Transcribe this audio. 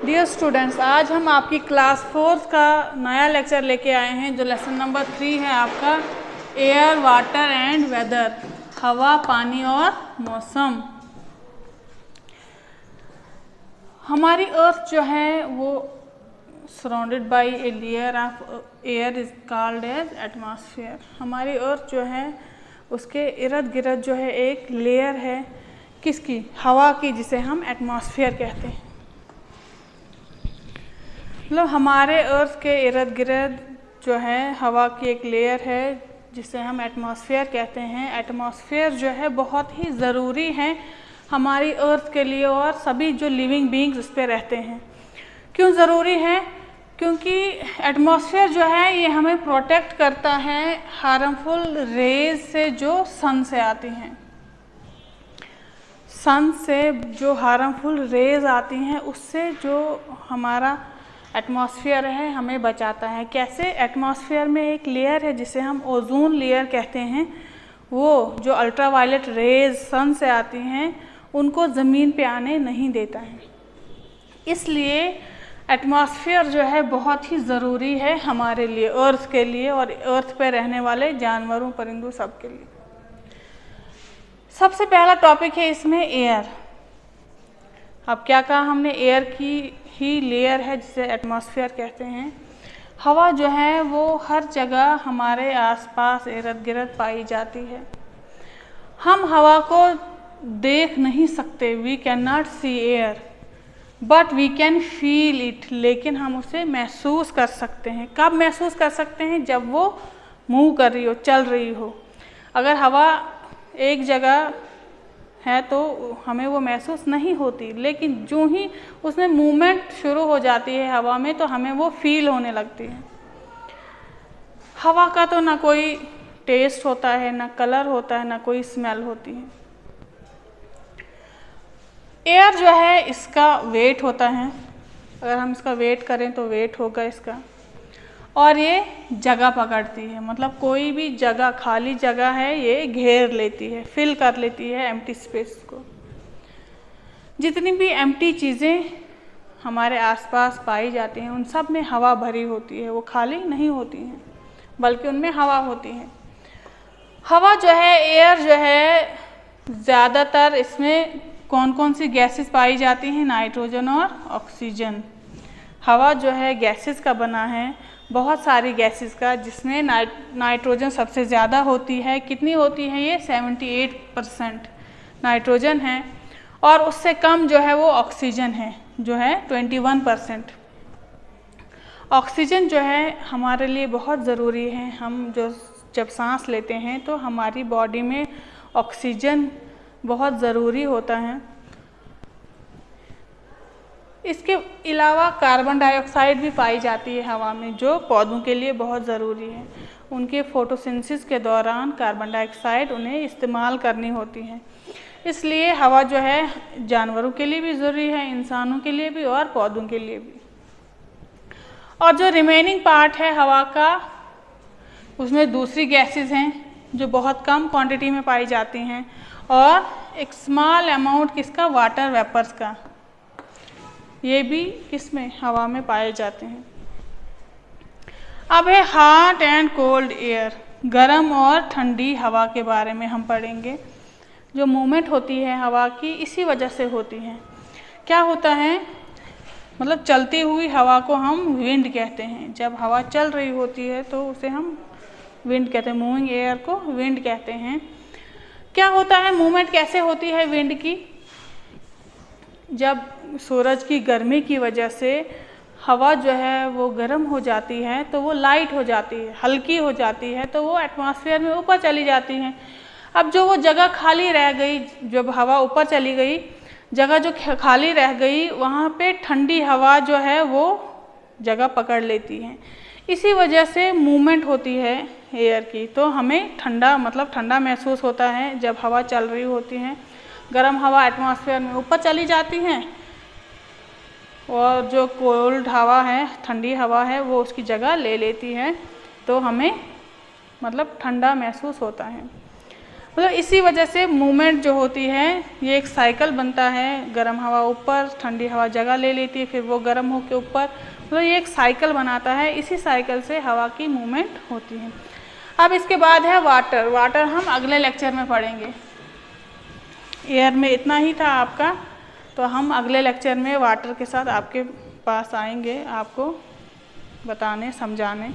Dear students, आज हम आपकी क्लास 4 का नया लेक्चर लेके आए हैं जो लेसन नंबर 3 है आपका एयर, वाटर एंड वेदर, हवा, पानी और मौसम। हमारी अर्थ जो है वो surrounded by a layer of air is called as atmosphere. हमारी अर्थ जो है उसके इर्द गिर्द जो है एक लेयर है, किसकी? हवा की, जिसे हम एटमॉस्फेयर कहते हैं। मतलब हमारे अर्थ के इर्द गिर्द जो है हवा की एक लेयर है जिसे हम एटमॉस्फेयर कहते हैं। एटमॉस्फेयर जो है बहुत ही ज़रूरी है हमारी अर्थ के लिए और सभी जो लिविंग बीइंग्स उस पर रहते हैं। क्यों ज़रूरी है? क्योंकि एटमॉस्फेयर जो है ये हमें प्रोटेक्ट करता है हार्मफुल रेज से जो सन से आती हैं। सन से जो हार्मफुल रेज आती हैं उससे जो हमारा एटमॉस्फेयर है हमें बचाता है। कैसे? एटमॉस्फेयर में एक लेयर है जिसे हम ओजोन लेयर कहते हैं। वो जो अल्ट्रावायलेट रेज सन से आती हैं उनको ज़मीन पे आने नहीं देता है। इसलिए एटमॉस्फेयर जो है बहुत ही ज़रूरी है हमारे लिए, अर्थ के लिए और अर्थ पे रहने वाले जानवरों, परिंदों, सब के लिए। सबसे पहला टॉपिक है इसमें एयर। अब क्या कहा हमने? एयर की ही लेयर है जिसे एटमॉस्फेयर कहते हैं। हवा जो है वो हर जगह हमारे आसपास इर्द गिर्द पाई जाती है। हम हवा को देख नहीं सकते, we can not see air but we can feel it, लेकिन हम उसे महसूस कर सकते हैं। कब महसूस कर सकते हैं? जब वो मूव कर रही हो, चल रही हो। अगर हवा एक जगह है तो हमें वो महसूस नहीं होती, लेकिन जो ही उसमें मूवमेंट शुरू हो जाती है हवा में तो हमें वो फील होने लगती है। हवा का तो ना कोई टेस्ट होता है, ना कलर होता है, ना कोई स्मेल होती है। एयर जो है इसका वेट होता है, अगर हम इसका वेट करें तो वेट होगा इसका, और ये जगह पकड़ती है। मतलब कोई भी जगह, खाली जगह है, ये घेर लेती है, फिल कर लेती है एम्प्टी स्पेस को। जितनी भी एम्प्टी चीज़ें हमारे आसपास पाई जाती हैं उन सब में हवा भरी होती है, वो खाली नहीं होती हैं बल्कि उनमें हवा होती है। हवा जो है, एयर जो है, ज़्यादातर इसमें कौन कौन सी गैसेस पाई जाती हैं? नाइट्रोजन और ऑक्सीजन। हवा जो है गैसेस का बना है, बहुत सारी गैसेस का, जिसमें नाइट्रोजन सबसे ज़्यादा होती है। कितनी होती है ये? 78% नाइट्रोजन है, और उससे कम जो है वो ऑक्सीजन है जो है 21%। ऑक्सीजन जो है हमारे लिए बहुत ज़रूरी है। हम जब सांस लेते हैं तो हमारी बॉडी में ऑक्सीजन बहुत ज़रूरी होता है। इसके अलावा कार्बन डाइऑक्साइड भी पाई जाती है हवा में, जो पौधों के लिए बहुत ज़रूरी है। उनके फोटोसिंथेसिस के दौरान कार्बन डाइऑक्साइड उन्हें इस्तेमाल करनी होती है। इसलिए हवा जो है जानवरों के लिए भी ज़रूरी है, इंसानों के लिए भी और पौधों के लिए भी। और जो रिमेनिंग पार्ट है हवा का, उसमें दूसरी गैसेस हैं जो बहुत कम क्वांटिटी में पाई जाती हैं, और एक स्मॉल अमाउंट किसका? वाटर वेपर्स का। ये भी किसमें? हवा में पाए जाते हैं। अब है हॉट एंड कोल्ड एयर, गर्म और ठंडी हवा के बारे में हम पढ़ेंगे। जो मूवमेंट होती है हवा की इसी वजह से होती है। क्या होता है? मतलब चलती हुई हवा को हम विंड कहते हैं। जब हवा चल रही होती है तो उसे हम विंड कहते हैं, मूविंग एयर को विंड कहते हैं। क्या होता है? मूवमेंट कैसे होती है विंड की? जब सूरज की गर्मी की वजह से हवा जो है वो गर्म हो जाती है तो वो लाइट हो जाती है, हल्की हो जाती है, तो वो एटमॉस्फेयर में ऊपर चली जाती हैं। अब जो वो जगह खाली रह गई, जब हवा ऊपर चली गई, जगह जो खाली रह गई वहाँ पे ठंडी हवा जो है वो जगह पकड़ लेती है। इसी वजह से मूवमेंट होती है एयर की, तो हमें ठंडा, मतलब ठंडा महसूस होता है जब हवा चल रही होती है। गर्म हवा एटमॉस्फेयर में ऊपर चली जाती हैं और जो कोल्ड हवा है, ठंडी हवा है, वो उसकी जगह ले लेती है, तो हमें मतलब ठंडा महसूस होता है। मतलब इसी वजह से मूवमेंट जो होती है ये एक साइकिल बनता है, गर्म हवा ऊपर, ठंडी हवा जगह ले लेती है, फिर वो गर्म होकर ऊपर, मतलब ये एक साइकिल बनाता है। इसी साइकिल से हवा की मूवमेंट होती है। अब इसके बाद है वाटर। वाटर हम अगले लेक्चर में पढ़ेंगे। एयर में इतना ही था आपका, तो हम अगले लेक्चर में वाटर के साथ आपके पास आएंगे, आपको बताने समझाने।